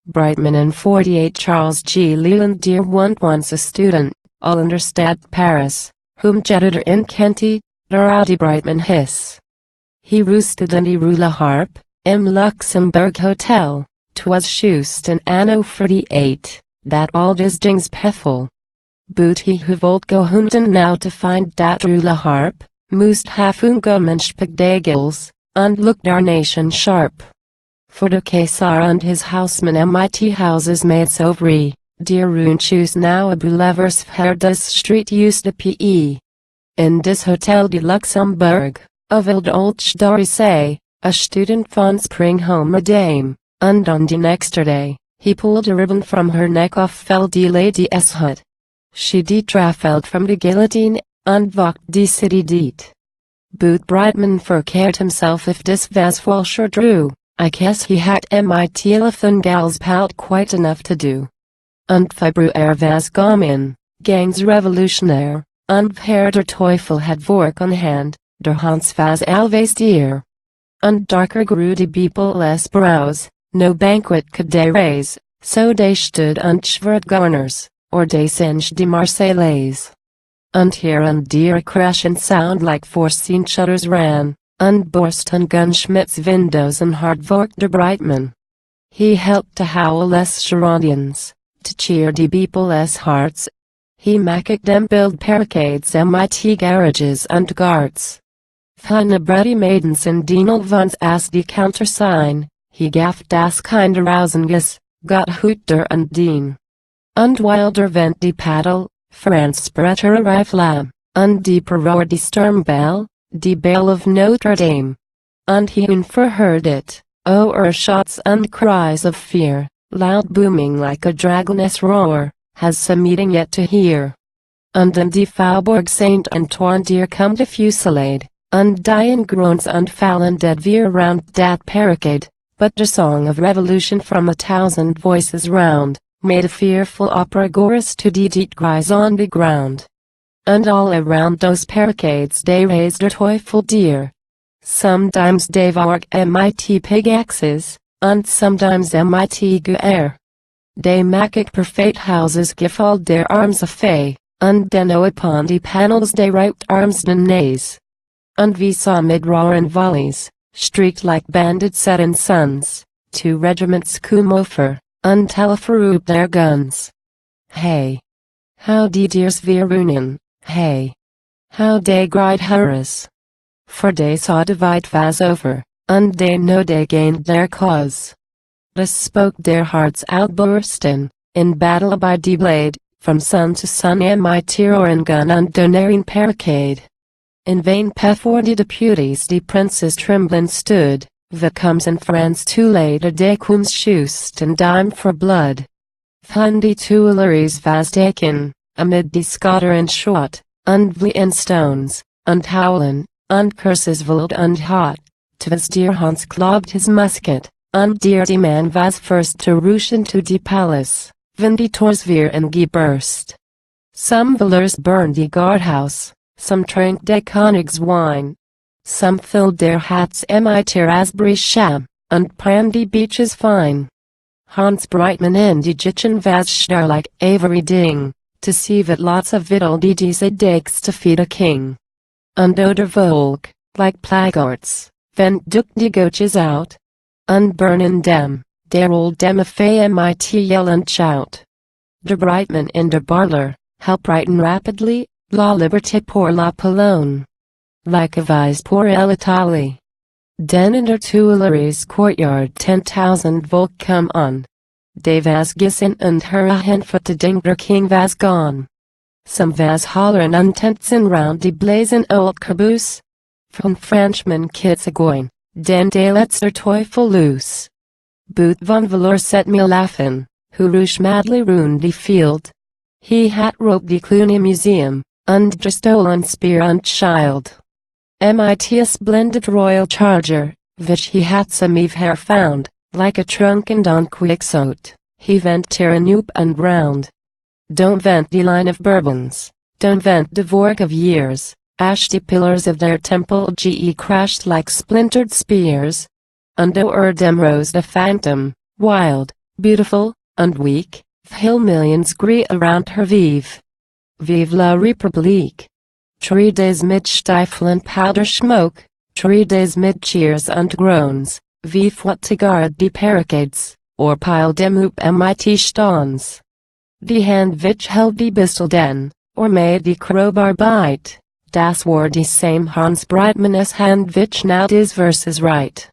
Breitmann and 48 Charles G. Leland dear once a student, all understand Paris, whom jetted in Kenty, Doradi Breitmann hiss. He roosted and he rule a harp, im Luxembourg Hotel, 'twas schoost in anno 48, that all dis dings peffel. Boot he who wollt go hunten now to find dat rule a harp, moest have Menschpigdagels, und look darnation sharp. For the Caesar and his houseman mit houses made so free, dear rune choose now a boulevers fair des street used the pe. In this Hotel de Luxembourg, a wild old story say, a student von spring home a dame, and on the next day, he pulled a ribbon from her neck off fell die lady's hut. She detrafelled from the guillotine, and walked die city deet. Boot Breitmann verkeerd himself if this was Walsher drew. I guess he had mit elephant gals pout quite enough to do. Und Februar was gekommen, gangs revolutionaire, und Herr der Teufel had work on hand, der Hans was always dear. Und darker grew die people's brows, no banquet could they raise, so they stood und schwört governors, or they singed die Marseillaise. Und here and dear a crashing sound like foreseen shutters ran, und burst on Gunschmidt's windows and hard worked der Breitmann. He helped to howl less Girondins, to cheer die people's hearts. He maked them build barricades mit garages and guards. Feine Brady maidens in Dienel vons as die countersign, he gaffed das kinder Rausenges, got Hüter and Dean. Und wilder went die Paddle, Franz sprecher Reiflam, und die Perrohr die Sturmbell, die Bell of Notre Dame. Und he unverheard it, shots and cries of fear, loud booming like a dragon's roar, has some meeting yet to hear. Und in die Faubourg Saint Antoine dear come the fusillade, und dying groans and fallen dead veer round that barricade, but the song of revolution from 1,000 voices round, made a fearful opera chorus to die deet cries on the ground. And all around those barricades they raised der Teufel dear. Sometimes they warg mit pickaxes, und sometimes mit Gewehr. They make perfect houses gefalled their arms a fey, und then upon the panels they wrote arms den nays. And we saw mid roaring volleys, streaked like bandits set in suns, 2 regiments come over, und teleferoop their guns. Hey! How die dears verunen, hey! How they cried hurras! For they saw divide was over, und they know they gained their cause. They spoke their hearts outbursten, in battle by die blade, from sun to sun mit roaring gun und donaring barricade. In vain before the deputies die princes trembling stood, we comes in France too late a day comes schoost and dime for blood. Von die Tuileries was taken, amid die Schotter and shot, und in stones, und howlen, und curses wild and hot, 'twas dear Hans clogged his musket, und dear die man was first to rush into die palace, when die Tors weer and ge burst. Some villers burned die guardhouse, some drank de König's wine. Some filled their hats mit raspberry sham, und panned die beaches fine. Hans Breitmann in die Gitchen was star like Avery Ding, to see that lots of victual die diese dakes to feed a king. Und oder Volk, like plagards, vent duck die goatjes out, und burnen dem, der old dem a fey mit yell and shout. Der Breitmann in der Barler, help writing rapidly, la liberté pour la Pologne. Like a vise pour l'Italie. Den in der Tuileries courtyard 10,000 Volk come on. They was gissen und hurrahen for the ding der king was gone. Some was hollern und tanzen round die blazing old caboose. Von Frenchmen kids a going, den they lets der Teufel loose. Boot von Velour set me laughing, who rush madly ruined die field. He had roped die Cluny Museum, und der stolen spear und child. Mit a splendid royal charger, which he had some eve hair found, like a trunken Don Quixote, he went tearing up and round. Don't vent the line of Bourbons, don't vent the work of years, ash the pillars of their temple ge crashed like splintered spears. And o'er them rose the phantom, wild, beautiful, and weak, till millions gree around her. Vive la République. 3 days mid stifling powder smoke, 3 days mid cheers and groans, wie Fouettiguard die Barricades, or Pile dem up mit Stones. Die Hand which held die Pistol den, or made die crowbar bite, das war die same Hans Breitmann Hand which now dis verses right.